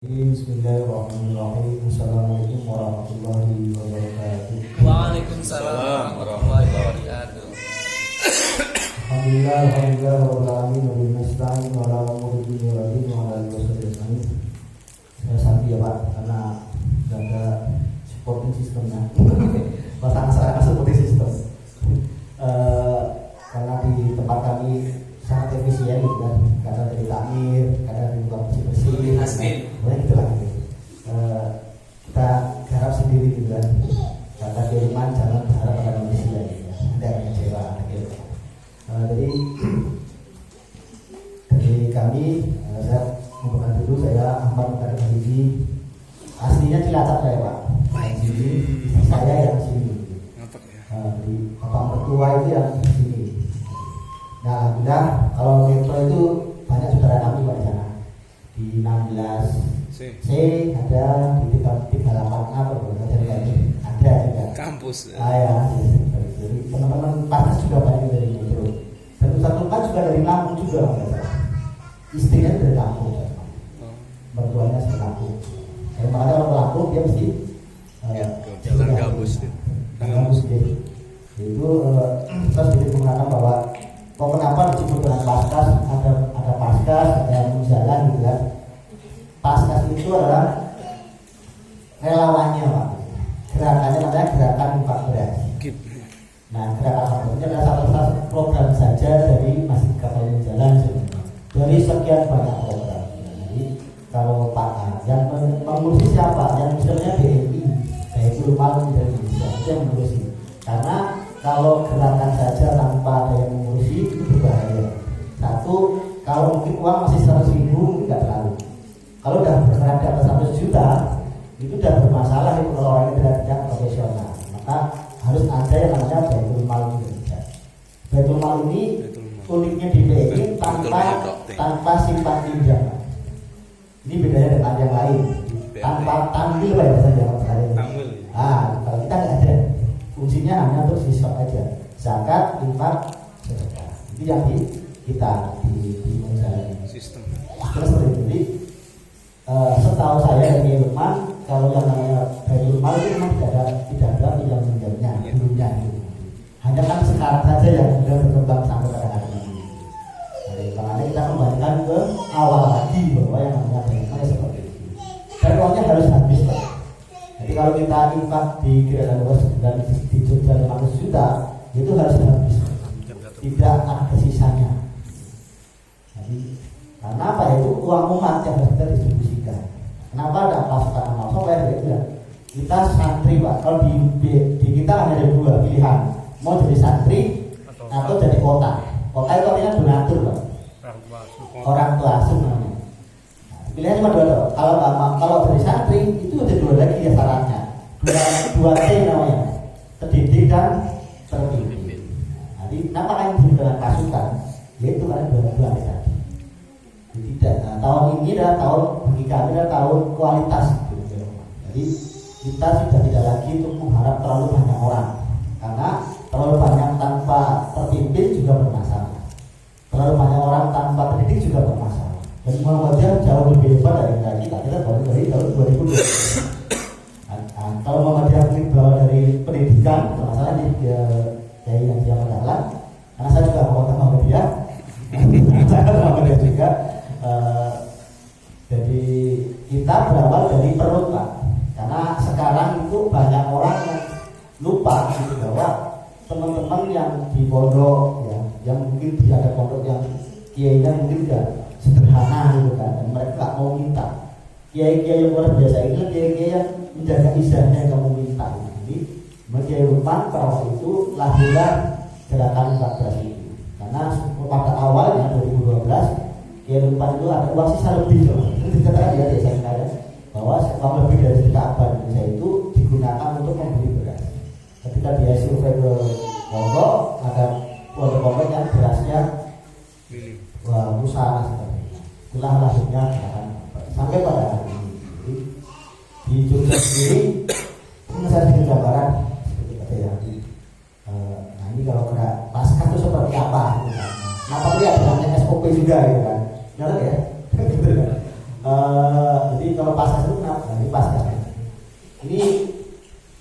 Bismillahirrahmanirrahim. Assalamualaikum warahmatullahi wabarakatuh. Waalaikumsalam warahmatullahi wabarakatuh. Alhamdulillah, rabbil alamin, wa bihi nasta'in wa ala umuri dunya wal dini wa ala alihi wasallam. Saya sakit ya Pak, karena tidak ada supporting sistemnya. Pasangan saya supporting sistem. Karena di tempat kami sangat efisien gitu kan, kadang dari takmir, kadang di buka bersih-bersih. Boleh gitu lah gitu. Kita garap sendiri gitu kan. Kata firman jangan berharap pada manusia gitu kan. Ada yang kecewa gitu. Jadi dari kami saya membuka dulu, saya Ahmad Mukarram Habibie. Aslinya Cilacap saya Pak. Jadi saya yang sini. Jadi bapak mertua itu yang di sini. Nah, alhamdulillah kalau metro itu banyak saudara kami Pak di sana. Di 16C ada, di 38A ada juga. Kampus. Ya. Jadi teman-teman partas juga banyak dari metro. Dan satu kan juga dari Lampung juga. Istrinya dari Lampung. Mertuanya dari Lampung. Kalau makanya orang Lampung dia mesti jalan gabus itu. Gabus gitu. Itu terus jadi mengatakan bahwa kenapa disebut dengan paskas, ada paskas, ada yang jalan gitu kan. Paskas itu adalah relawannya Pak. Gerakannya namanya gerakan infak beras. Nah, gerakan infak beras adalah satu program saja dari Masjid Kapal Jalan sebenarnya. Dari sekian banyak program. Jadi kalau Pak yang mengurusi siapa? Yang misalnya BNI, Baitul Mal dari Indonesia itu yang mengurusi. Karena kalau gerakan saja tanpa ada yang mengurusi itu berbahaya. Satu, kalau mungkin uang masih 100.000 tidak terlalu. Kalau udah bergerak di atas 100 juta itu udah bermasalah itu kalau orang yang tidak profesional. Maka harus ada yang namanya Baitul Mal Indonesia. Baitul Mal ini uniknya di BNI tanpa simpan pinjam. Ini bedanya dengan yang lain. Tanpa tanggil Pak ya saja kalau kalau kita nggak ada. Fungsinya hanya untuk siswa aja. Zakat, infak, sedekah. Itu yang kita di menjalani sistem. Terus jadi setahu saya dari Lukman, kalau yang namanya Baitul Mal itu memang tidak ada pinjam pinjamnya dulunya gitu. Hanya kan sekarang saja yang sudah berkembang sampai pada hari ini. Jadi makanya kita kembalikan ke awal lagi bahwa yang namanya Baitul Mal seperti itu. Dan uangnya harus habis Pak. Jadi kalau kita infak di Gerakan Luas dan di Jogja 500 juta itu harus habis, tidak ada sisanya. Jadi karena apa ya, itu uang umat yang harus kita distribusikan. Kenapa ada pasukan amal soleh? Ya kita santri Pak. Kalau di kita hanya ada dua pilihan, mau jadi santri atau jadi kota. Kota itu artinya donatur Pak. Orang tua asuh namanya. Pilihan cuma dua. Kalau dari santri itu ada dua lagi ya syaratnya. Dua T namanya, terdidik dan terpimpin. Jadi kenapa kalian disebut dengan pasukan? Yaitu karena dua T tadi. Tidak. Nah, tahun ini adalah tahun bagi kami adalah tahun kualitas. Jadi kita sudah tidak lagi untuk mengharap terlalu banyak orang, karena terlalu banyak tanpa terpimpin juga bermasalah. Terlalu banyak orang tanpa terdidik juga bermasalah. Dan Muhammadiyah jauh lebih hebat dari kita baru dari tahun 2020. Kalau Muhammadiyah mungkin bawa dari pendidikan, masalah di dari yang dia mendalam. Karena saya juga anggota Muhammadiyah, saya Muhammadiyah juga. Jadi kita berawal dari perut Pak. Karena sekarang itu banyak orang yang lupa gitu bahwa teman-teman yang di pondok ya, yang mungkin ada pondok yang kiainya mungkin tidak sederhana gitu kan, dan mereka nggak mau minta. Kiai-kiai yang luar biasa itu kiai-kiai yang menjaga izahnya yang kamu minta. Jadi Kiai Lukman pada itu lahirlah gerakan 14 itu. Karena pada awalnya 2012 Kiai Lukman itu ada uang sisa lebih loh. Itu dikatakan dia desa kita bahwa uang lebih dari sekitar abad Indonesia itu digunakan untuk membeli beras. Ketika dia survei ke Pondok, ada pondok yang berasnya rusak seperti itu. Itulah lahirnya sampai pada hari ini. Jadi di Jogja sendiri saya sedikit gambaran seperti kata ya. Nah ini kalau kena pasca itu seperti apa? Gitu kan. Kenapa dia ada SOP juga gitu kan? Benar ya? Jadi kalau paskas itu kenapa? Nah, ini paskas.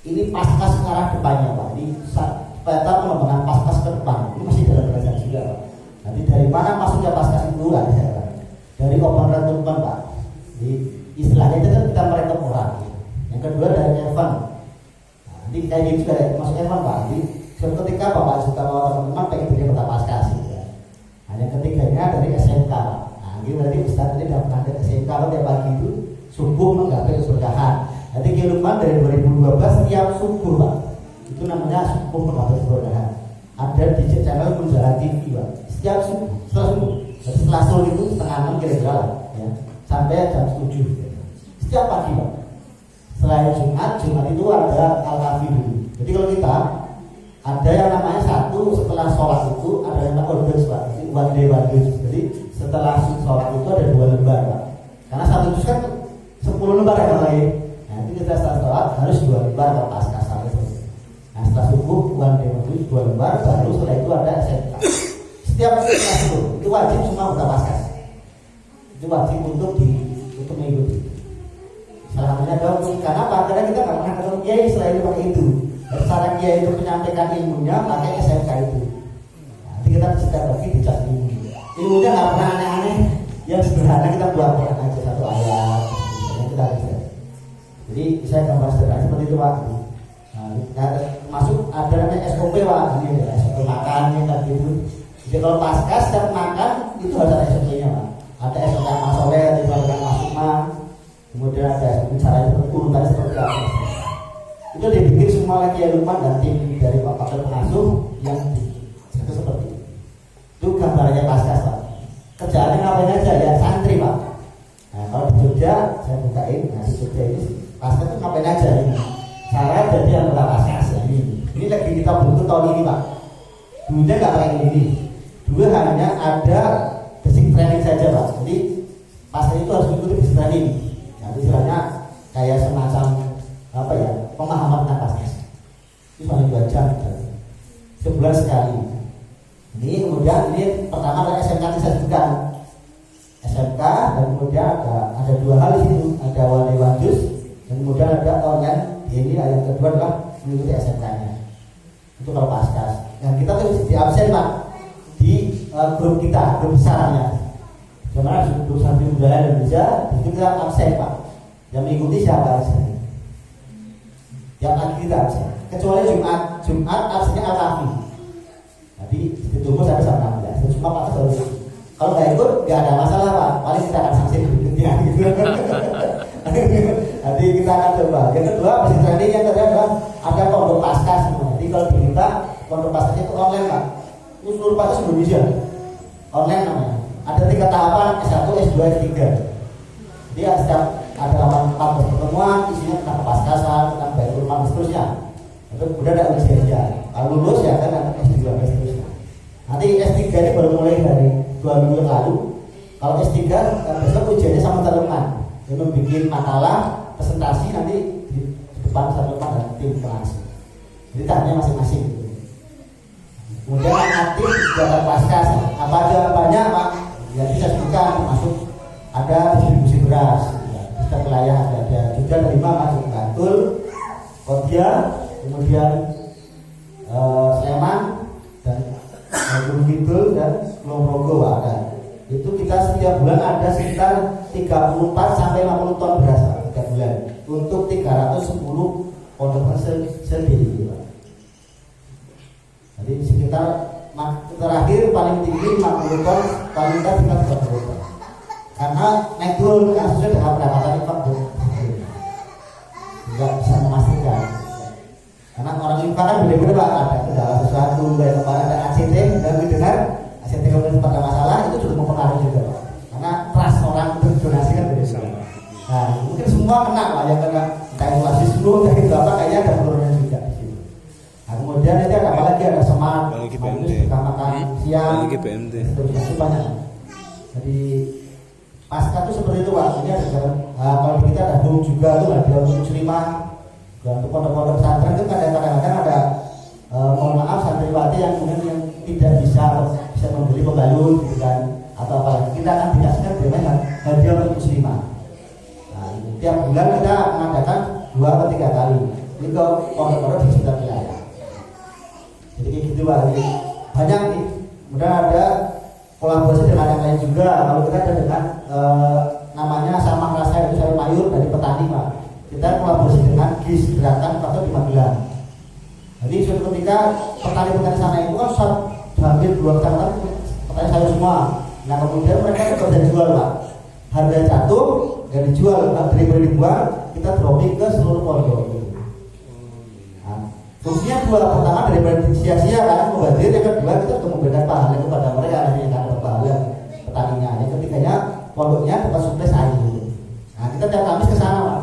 Ini paskas ke arah depannya Pak. Ini peta pengembangan paskas ke depan. Ini masih dalam belajar juga Pak. Nanti dari mana masuknya paskas itu ada saya dari open recruitment Pak. Jadi istilahnya itu kan kita merekrut orang. Yang kedua dari Evan. Nah, nanti kayak gitu juga masuk Evan Pak. Jadi ketika Bapak suka bawa teman-teman pengen beli peta paskas gitu ya. Nah, yang ketiganya dari SMK Pak. Nah, ini berarti Ustaz tadi sudah pernah ke SMK kalau tiap pagi itu subuh menggapai keberkahan. Nanti kehidupan dari 2012 tiap subuh Pak. Itu namanya subuh menggapai keberkahan. Ada di channel Punjara TV Pak. Setiap subuh, setelah subuh. Jadi setelah sore itu setengah 6 kira-kira lah, ya, sampai jam 7. Setiap pagi Pak. Selain Jumat itu ada Al-Kafi dulu. Jadi kalau kita ada yang namanya satu setelah sholat itu ada yang namanya orders Pak. Jadi one day. Jadi setelah sholat itu ada 2 lembar Pak. Karena satu juz kan 10 lembar ya Pak. Nah itu kita setelah sholat harus 2 lembar kalau paskas sampai selesai. Nah setelah subuh one day 2 lembar, baru setelah itu ada SMK. Setiap kelas itu wajib semua buka paskas. Itu wajib untuk mengikuti. Salah satunya adalah karena apa? Karena kita nggak pernah ketemu kiai selain pakai itu. Dan cara kiai itu menyampaikan ilmunya pakai SMK itu. Nanti kita setiap lagi dicas ilmu. Ilmunya nggak pernah aneh-aneh. Yang sederhana kita buat aja satu ayat. Yang kita bisa. Jadi saya gambar sederhana seperti itu Pak. Nah, masuk ada namanya SOP Pak. Ini ada SOP makan kayak gitu. Jadi kalau paskas setiap makan itu harus ada SOP-nya Pak. Ada SOP masoleh, ada SOP masukma, kemudian ada cara urutan seperti apa. Itu dibikin semua lagi ya Lukman dan tim dari Pak Pakar Pengasuh yang itu seperti itu. Itu gambarnya paskas Pak. Kerjaannya ngapain aja ya santri Pak. Nah kalau di Jogja saya bukain, nah di Jogja ini paskas itu ngapain aja ini. Cara jadi anggota paskas ya ini lagi kita butuh tahun ini Pak. Dulunya nggak kayak ini. Dulu hanya ada basic training saja Pak. Jadi paskas itu harus mengikuti basic training. Nah istilahnya kayak semacam apa ya pemahaman tentang paskas. Itu cuma 2 jam sebulan sekali. Ini kemudian ini pertama adalah SMK disatukan SMK dan kemudian ada 2 hal di situ, ada one day dan kemudian ada online. Ini yang kedua adalah mengikuti SMK-nya. Itu kalau paskas. Dan kita tuh di absen Pak di grup kita, grup besarnya. Karena grup santri budaya Indonesia itu kita absen Pak. Yang mengikuti siapa aja? Yang lagi kita absen. Kecuali Jumat absennya Al-Kafi. Jadi ditunggu sampai jam 16. Terus cuma paskas harus. Kalau nggak ikut nggak ada masalah Pak. Paling kita akan sanksi berikutnya gitu. Jadi kita akan coba. Yang kedua masih training, yang kedua adalah ada pondok paskas semua. Jadi kalau kita pondok paskas itu online Pak. Seluruh paskas Indonesia online namanya. Ada 3 tahapan S1, S2, S3. Jadi setiap ada 14 pertemuan isinya tentang paskasan, tentang baitul mal dan seterusnya. Itu kemudian ada ujiannya. Kalau lulus ya kan ada S2 dan seterusnya. Nanti S3 ini baru mulai dari 2 minggu yang lalu. Kalau S3 besok ujiannya sama teman. Dia membuat makalah, presentasi nanti di depan satu depan dan tim pengasuh. Jadi tahapnya masing-masing. Kemudian aktif kegiatan paskas. Apa aja banyak Pak? Ya bisa sebutkan termasuk ada distribusi beras. Kita wilayah ada juga terima masuk Bantul, Kodia, kemudian Sleman dan Gunung Kidul dan Kulon Progo ada. Itu kita setiap bulan ada sekitar 34 sampai 50 ton beras setiap bulan untuk 310 pondok sendiri. Jadi sekitar terakhir paling tinggi 50 ton, paling rendah kita 30 ton. Karena naik turun kasusnya dengan pendapatan infak nggak bisa memastikan. Karena orang infak kan beda-beda Pak. Ada kendala sesuatu, kayak kemarin ada ACT dan mendengar ACT kemudian sempat ada masalah itu juga mempengaruhi juga Pak. Karena trust orang berdonasi kan beda. Nah mungkin semua kena Pak yang kena kalkulasi dulu dari berapa kayaknya ada penurunan juga di situ. Nah kemudian nanti ada apa lagi ada semat, makan siang, terus banyak. Jadi pasca itu seperti itu Pak. Ini ada kalau kita ada home juga tuh ada muslimah. Dan untuk pondok-pondok pesantren itu kadang-kadang ada mohon maaf santriwati yang kemudian yang tidak bisa membeli pembalut gitu kan atau apa kita akan dikasihkan dengan hadiah untuk muslimah. Nah, tiap bulan kita mengadakan 2 atau 3 kali. Ini ke pondok-pondok di sekitar wilayah. Jadi kayak gitu Pak. Jadi banyak nih. Kemudian ada kolaborasi dengan yang lain juga. Kalau kita ada dengan namanya Sama Rasa, itu sayur mayur dari petani Pak. Kita kolaborasi dengan GIS, Gerakan Faktor di Magelang. Jadi suatu ketika petani-petani sana itu kan hampir 2 kecamatan petani sayur semua. Nah kemudian mereka kerja jual Pak. Harga jatuh, dan dijual, daripada dibuang, kita dropping ke seluruh pondok. Nah, fungsinya 2, pertama daripada sia-sia kan, mubazir. Yang kedua kita untuk memberikan pahala kepada mereka yang akan berpahala petaninya. Yang ketiganya pondoknya dapat suplai sayur. Nah kita tiap Kamis ke sana Pak.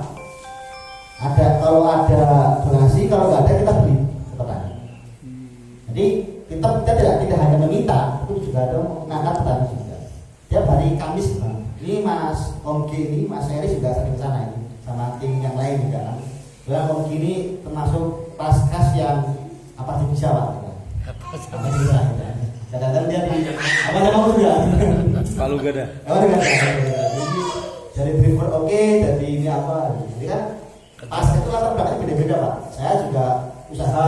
Kalau ada donasi, kalau nggak ada kita beli ke petani. Jadi kita tidak hanya meminta, tapi juga ada mengangkat petani juga. Tiap hari Kamis Pak. Ini Mas Omki ini, Mas Eri juga sering sana ini, sama tim yang lain juga kan. Yang Omki ini termasuk paskas yang apa sih bisa Pak? Apa sih bisa? Kadang-kadang dia di apa namanya juga? Palu gada. Oh gada. Jadi dari driver oke, dari ini apa? Jadi kan paskas itu latar belakangnya beda-beda Pak. Saya juga usaha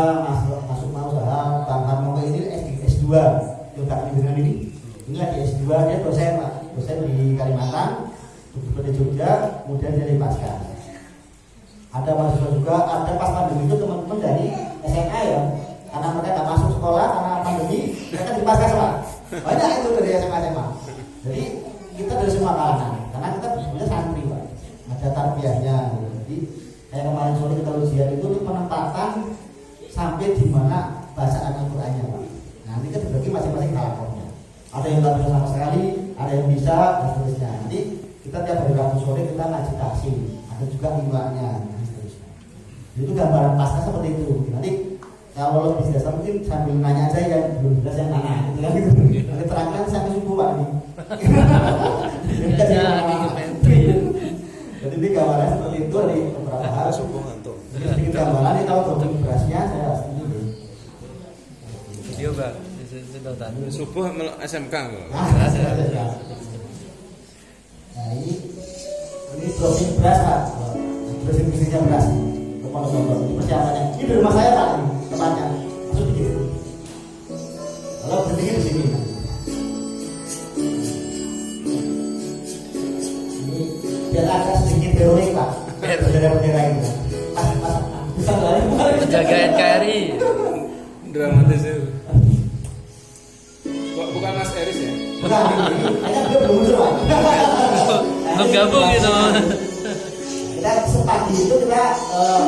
masuk mau usaha, Bang Harmoko ini S2, juga dengan ini. Ini lagi S2, dia dosen Pak. Dosen di Kalimantan, di Jogja, kemudian jadi pasca. Ada mahasiswa juga, ada pas pandemi itu teman-teman dari SMA ya, karena mereka nggak masuk sekolah karena pandemi, mereka di pasca Pak. Banyak itu dari SMA. Jadi kita dari semua kalangan, karena kita sebenarnya santri Pak, ada tarbiyahnya. Jadi kayak kemarin sore kita ujian itu penempatan sampai di mana bacaan Al-Qur'annya Pak. Nanti kita dibagi masing-masing kelompoknya. Ada yang nggak bisa sama sekali, ada yang bisa, dan seterusnya. Nanti kita tiap hari Rabu sore kita ngaji taksi, ada juga imamnya, dan seterusnya. Itu gambaran pasca seperti itu. Nanti kalau lebih jelas mungkin sambil nanya aja yang belum jelas yang mana, gitu kan gitu. Nanti terangkan sampai subuh Pak ini. Jadi ini gambaran seperti itu dari beberapa hal. Subuh ngantuk. Jadi sedikit gambaran ini kalau untuk berasnya saya sendiri. Video Pak. Subuh SMK Nah ini dropping beras Pak, beras beras ke pondok-pondok. Ini persiapannya. Ini di rumah saya Pak, ini tempatnya. Masuk dikit. Kalau berdiri di sini. Ini biar agak sedikit teori Pak. Bendera-bendera ini. Bisa lari. Jaga NKRI. Dramatis itu. Bukan Mas Eris ya? Bukan, hanya dia belum muncul Pak. Belum gabung gitu. Kita sepagi itu kita